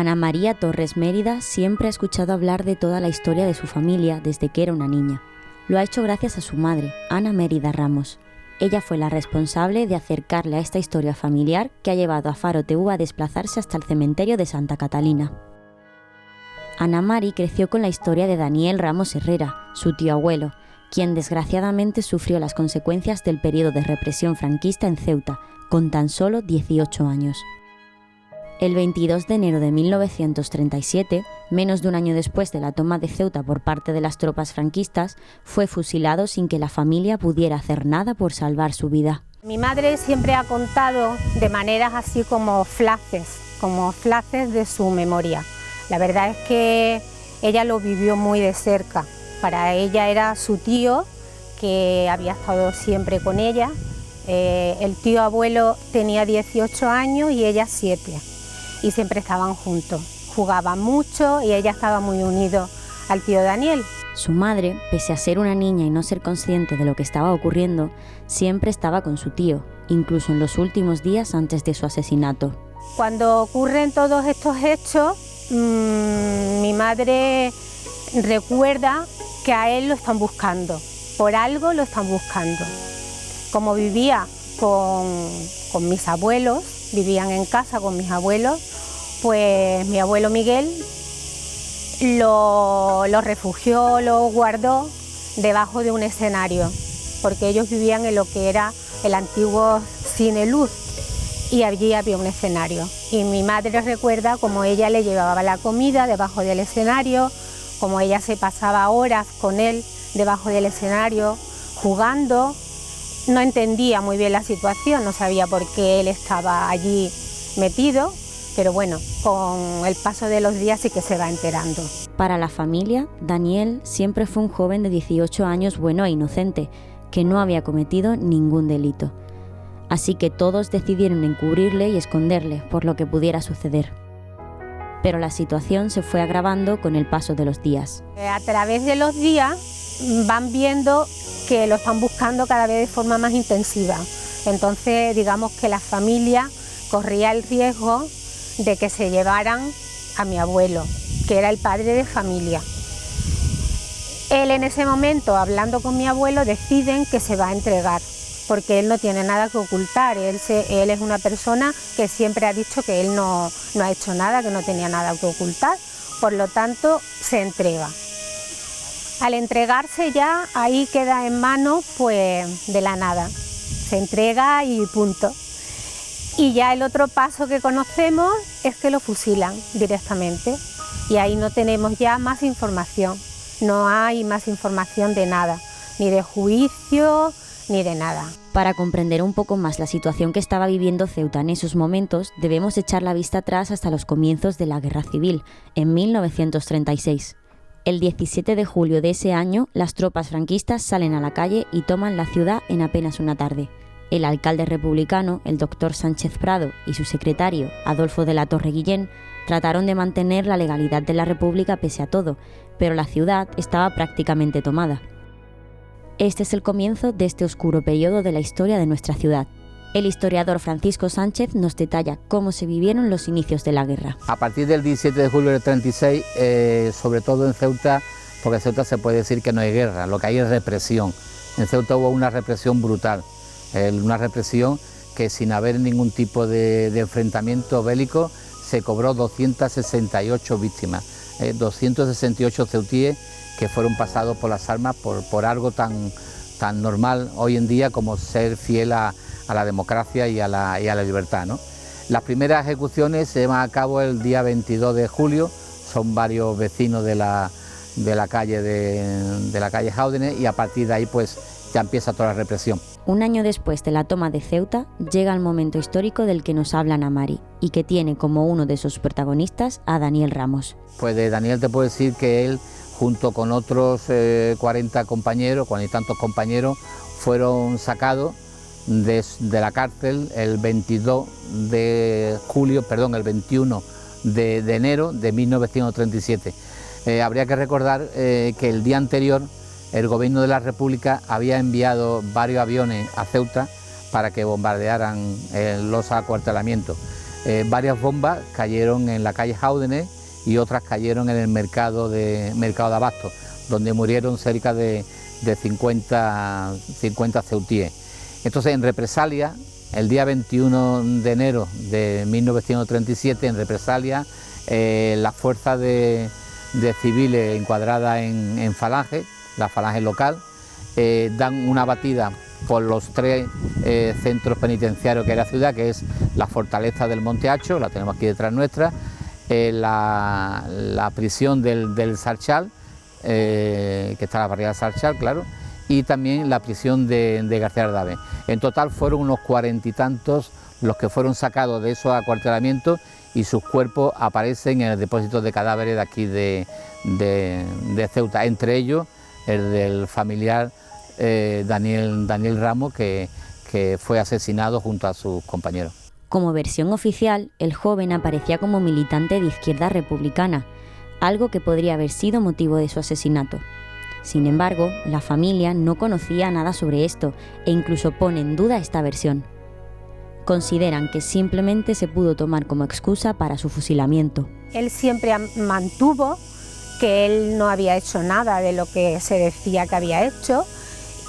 Ana María Torres Mérida siempre ha escuchado hablar de toda la historia de su familia desde que era una niña. Lo ha hecho gracias a su madre, Ana Mérida Ramos. Ella fue la responsable de acercarle a esta historia familiar que ha llevado a Faro Teu a desplazarse hasta el cementerio de Santa Catalina. Ana Mari creció con la historia de Daniel Ramos Herrera, su tío abuelo, quien desgraciadamente sufrió las consecuencias del periodo de represión franquista en Ceuta, con tan solo 18 años. El 22 de enero de 1937, menos de un año después de la toma de Ceuta por parte de las tropas franquistas, fue fusilado sin que la familia pudiera hacer nada por salvar su vida. Mi madre siempre ha contado de maneras así como flashes de su memoria. La verdad es que ella lo vivió muy de cerca. Para ella era su tío, que había estado siempre con ella. El tío abuelo tenía 18 años y ella 7. Y siempre estaban juntos. Jugaban mucho y ella estaba muy unido al tío Daniel. Su madre, pese a ser una niña y no ser consciente de lo que estaba ocurriendo, siempre estaba con su tío, incluso en los últimos días antes de su asesinato. Cuando ocurren todos estos hechos, mi madre recuerda que a él lo están buscando, por algo lo están buscando. Como vivía con mis abuelos, vivían en casa con mis abuelos, pues mi abuelo Miguel lo refugió, lo guardó debajo de un escenario, porque ellos vivían en lo que era el antiguo Cine Luz y allí había un escenario. Y mi madre recuerda cómo ella le llevaba la comida debajo del escenario, cómo ella se pasaba horas con él debajo del escenario, jugando. No entendía muy bien la situación, no sabía por qué él estaba allí metido, pero bueno, con el paso de los días sí que se va enterando. Para la familia, Daniel siempre fue un joven de 18 años bueno e inocente, que no había cometido ningún delito. Así que todos decidieron encubrirle y esconderle por lo que pudiera suceder. Pero la situación se fue agravando con el paso de los días. A través de los días van viendo que lo están buscando cada vez de forma más intensiva. Entonces, digamos que la familia corría el riesgo de que se llevaran a mi abuelo, que era el padre de familia. Él en ese momento, hablando con mi abuelo, deciden que se va a entregar, porque él no tiene nada que ocultar. Él es una persona que siempre ha dicho que él no ha hecho nada, que no tenía nada que ocultar, por lo tanto se entrega. Al entregarse ya, ahí queda en manos pues, de la nada, se entrega y punto. Y ya el otro paso que conocemos es que lo fusilan directamente y ahí no tenemos ya más información, no hay más información de nada, ni de juicio, ni de nada. Para comprender un poco más la situación que estaba viviendo Ceuta en esos momentos, debemos echar la vista atrás hasta los comienzos de la Guerra Civil, en 1936. El 17 de julio de ese año, las tropas franquistas salen a la calle y toman la ciudad en apenas una tarde. El alcalde republicano, el doctor Sánchez Prado, y su secretario, Adolfo de la Torre Guillén, trataron de mantener la legalidad de la República pese a todo, pero la ciudad estaba prácticamente tomada. Este es el comienzo de este oscuro periodo de la historia de nuestra ciudad. El historiador Francisco Sánchez nos detalla cómo se vivieron los inicios de la guerra. A partir del 17 de julio del 36, sobre todo en Ceuta, porque en Ceuta se puede decir que no hay guerra, lo que hay es represión. En Ceuta hubo una represión brutal, una represión que sin haber ningún tipo de enfrentamiento bélico se cobró 268 víctimas, 268 ceutíes que fueron pasados por las armas por algo tan normal hoy en día como ser fiel a la democracia y a la libertad, ¿no? Las primeras ejecuciones se llevan a cabo el día 22 de julio, son varios vecinos de la calle Jáudenes y a partir de ahí pues ya empieza toda la represión. Un año después de la toma de Ceuta, llega el momento histórico del que nos habla Ana Mari y que tiene como uno de sus protagonistas a Daniel Ramos. Pues de Daniel te puedo decir que él, junto con otros 40 y tantos compañeros, fueron sacados de la cárcel el 21 de enero de 1937. Habría que recordar que el día anterior el gobierno de la República había enviado varios aviones a Ceuta para que bombardearan los acuartelamientos. varias bombas cayeron en la calle Jáudenes y otras cayeron en el mercado de Abasto, donde murieron cerca de 50 ceutíes. Entonces, en represalia, el día 21 de enero de 1937, en represalia, las fuerzas de civiles encuadradas en Falange, la Falange local, dan una batida por los 3 centros penitenciarios que hay en la ciudad, que es la fortaleza del Monte Hacho, la tenemos aquí detrás nuestra, la prisión del Sarchal, que está en la barriada del Sarchal, claro, y también la prisión de García Ardave. En total fueron unos 40 y tantos los que fueron sacados de esos acuartelamientos y sus cuerpos aparecen en el depósito de cadáveres de aquí de Ceuta, entre ellos el del familiar Daniel Ramos, que fue asesinado junto a sus compañeros. Como versión oficial, el joven aparecía como militante de izquierda republicana, algo que podría haber sido motivo de su asesinato. Sin embargo, la familia no conocía nada sobre esto e incluso pone en duda esta versión. Consideran que simplemente se pudo tomar como excusa para su fusilamiento. Él siempre mantuvo que él no había hecho nada de lo que se decía que había hecho,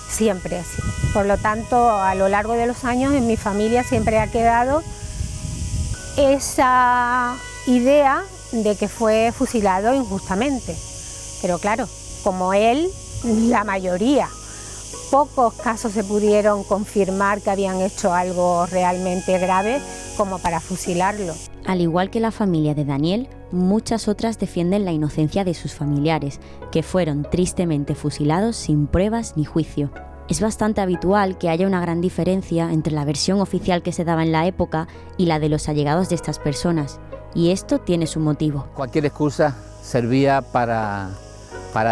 siempre así. Por lo tanto, a lo largo de los años en mi familia siempre ha quedado esa idea de que fue fusilado injustamente. Pero claro, como él, la mayoría, pocos casos se pudieron confirmar que habían hecho algo realmente grave como para fusilarlo. Al igual que la familia de Daniel, muchas otras defienden la inocencia de sus familiares, que fueron tristemente fusilados sin pruebas ni juicio. Es bastante habitual que haya una gran diferencia entre la versión oficial que se daba en la época y la de los allegados de estas personas, y esto tiene su motivo. Cualquier excusa servía para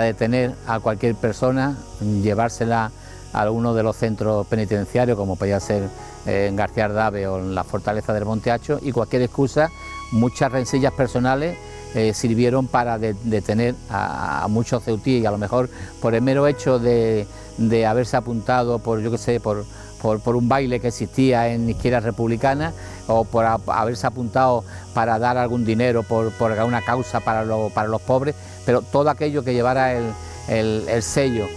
detener a cualquier persona, llevársela a alguno de los centros penitenciarios, como podía ser en García Ardave o en la fortaleza del Monte Hacho, y cualquier excusa, muchas rencillas personales sirvieron para detener a muchos ceutíes, y a lo mejor por el mero hecho de haberse apuntado por un baile que existía en Izquierda Republicana, o por haberse apuntado para dar algún dinero por alguna causa para los pobres, pero todo aquello que llevara el sello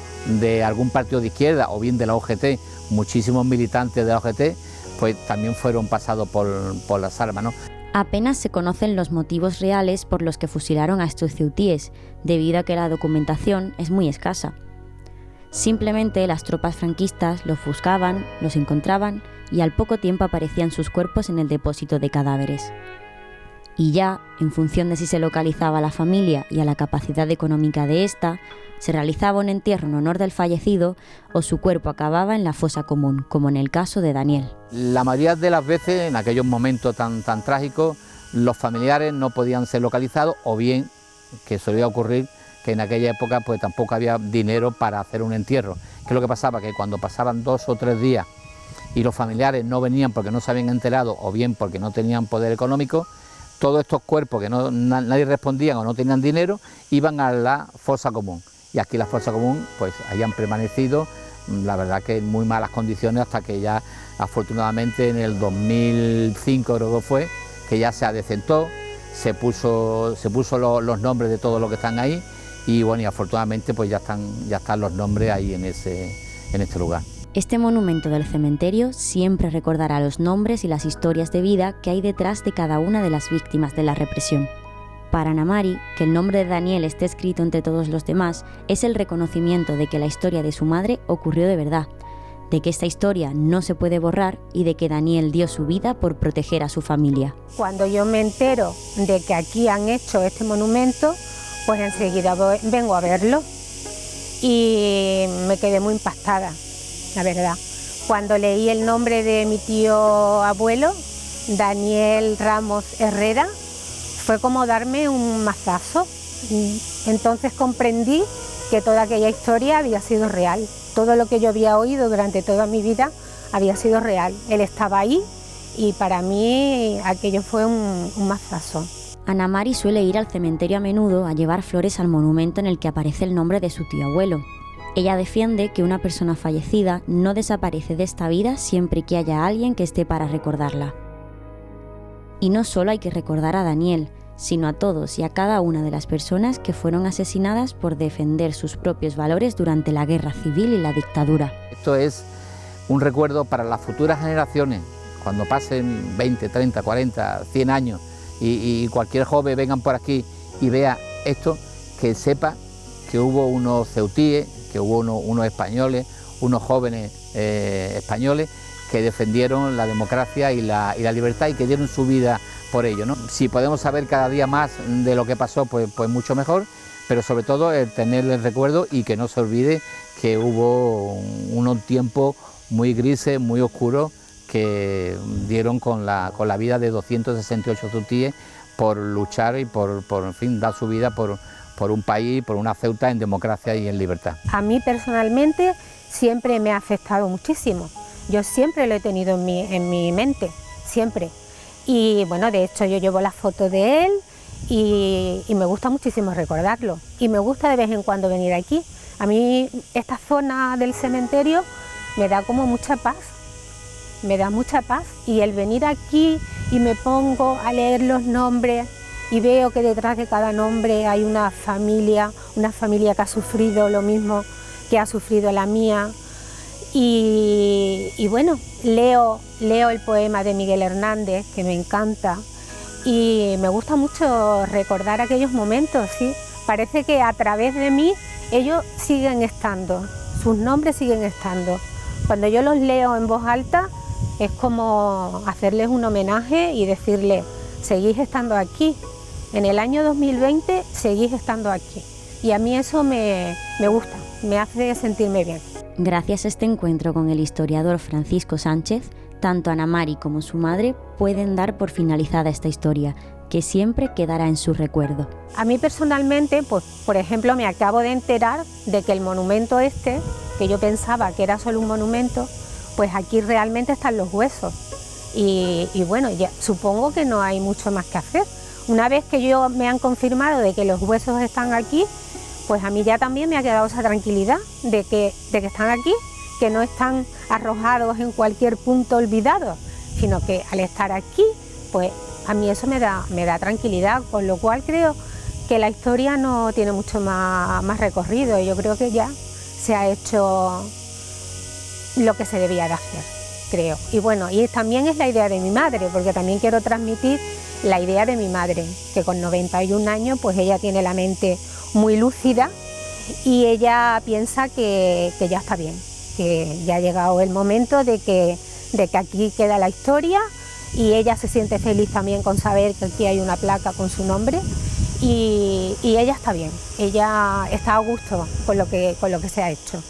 de algún partido de izquierda o bien de la OGT, muchísimos militantes de la OGT, pues también fueron pasados por las armas, ¿no? Apenas se conocen los motivos reales por los que fusilaron a estos ceutíes, debido a que la documentación es muy escasa. Simplemente las tropas franquistas los buscaban, los encontraban y al poco tiempo aparecían sus cuerpos en el depósito de cadáveres. Y ya, en función de si se localizaba a la familia y a la capacidad económica de ésta, se realizaba un entierro en honor del fallecido o su cuerpo acababa en la fosa común, como en el caso de Daniel. La mayoría de las veces, en aquellos momentos tan trágicos, los familiares no podían ser localizados, o bien, que solía ocurrir, que en aquella época pues tampoco había dinero para hacer un entierro. ¿Qué es lo que pasaba? Que cuando pasaban 2 o 3 días y los familiares no venían porque no se habían enterado, o bien porque no tenían poder económico, todos estos cuerpos que nadie respondían o no tenían dinero, iban a la fosa común. Y aquí la fosa común pues hayan permanecido, la verdad que en muy malas condiciones, hasta que ya afortunadamente en el 2005 creo que fue, que ya se adecentó, se puso los nombres de todos los que están ahí, y bueno, y afortunadamente pues ya están los nombres ahí en este lugar. Este monumento del cementerio siempre recordará los nombres y las historias de vida que hay detrás de cada una de las víctimas de la represión. Para Ana Mari, que el nombre de Daniel esté escrito entre todos los demás es el reconocimiento de que la historia de su madre ocurrió de verdad, de que esta historia no se puede borrar y de que Daniel dio su vida por proteger a su familia. Cuando yo me entero de que aquí han hecho este monumento, pues enseguida vengo a verlo y me quedé muy impactada, la verdad. Cuando leí el nombre de mi tío abuelo, Daniel Ramos Herrera, fue como darme un mazazo. Entonces comprendí que toda aquella historia había sido real. Todo lo que yo había oído durante toda mi vida había sido real. Él estaba ahí y para mí aquello fue un mazazo. Ana Mari suele ir al cementerio a menudo a llevar flores al monumento en el que aparece el nombre de su tío abuelo. Ella defiende que una persona fallecida no desaparece de esta vida siempre que haya alguien que esté para recordarla. Y no solo hay que recordar a Daniel, sino a todos y a cada una de las personas que fueron asesinadas por defender sus propios valores durante la guerra civil y la dictadura. Esto es un recuerdo para las futuras generaciones, cuando pasen 20, 30, 40, 100 años y cualquier joven vengan por aquí y vea esto, que sepa que hubo unos ceutíes, que hubo unos españoles, unos jóvenes españoles que defendieron la democracia y la libertad y que dieron su vida por ello, ¿no? Si podemos saber cada día más de lo que pasó, pues mucho mejor, pero sobre todo el tener el recuerdo y que no se olvide que hubo unos tiempos muy grises, muy oscuros, que dieron con la vida de 268 ceutíes por luchar y por en fin, dar su vida por un país, por una Ceuta en democracia y en libertad. A mí personalmente siempre me ha afectado muchísimo. Yo siempre lo he tenido en mi mente, siempre. Y bueno, de hecho yo llevo las fotos de él y me gusta muchísimo recordarlo. Y me gusta de vez en cuando venir aquí. A mí esta zona del cementerio me da como mucha paz. Me da mucha paz. Y el venir aquí y me pongo a leer los nombres y veo que detrás de cada nombre hay una familia que ha sufrido lo mismo que ha sufrido la mía. Y bueno, leo el poema de Miguel Hernández, que me encanta, y me gusta mucho recordar aquellos momentos, ¿sí? Parece que a través de mí ellos siguen estando, sus nombres siguen estando. Cuando yo los leo en voz alta es como hacerles un homenaje y decirles, seguís estando aquí, en el año 2020 seguís estando aquí. Y a mí eso me gusta, me hace sentirme bien. Gracias a este encuentro con el historiador Francisco Sánchez, tanto Ana Mari como su madre pueden dar por finalizada esta historia, que siempre quedará en su recuerdo. A mí personalmente, pues, por ejemplo, me acabo de enterar de que el monumento este, que yo pensaba que era solo un monumento, pues aquí realmente están los huesos. Y bueno, ya supongo que no hay mucho más que hacer. Una vez que me han confirmado de que los huesos están aquí, pues a mí ya también me ha quedado esa tranquilidad de que están aquí, que no están arrojados en cualquier punto olvidado, sino que al estar aquí, pues a mí eso me da tranquilidad, con lo cual creo que la historia no tiene mucho más recorrido. Yo creo que ya se ha hecho lo que se debía de hacer, creo. Y bueno, y también es la idea de mi madre, porque también quiero transmitir la idea de mi madre, que con 91 años, pues ella tiene la mente muy lúcida y ella piensa que ya está bien, que ya ha llegado el momento de que aquí queda la historia, y ella se siente feliz también con saber que aquí hay una placa con su nombre, y ella está bien, ella está a gusto con lo que se ha hecho.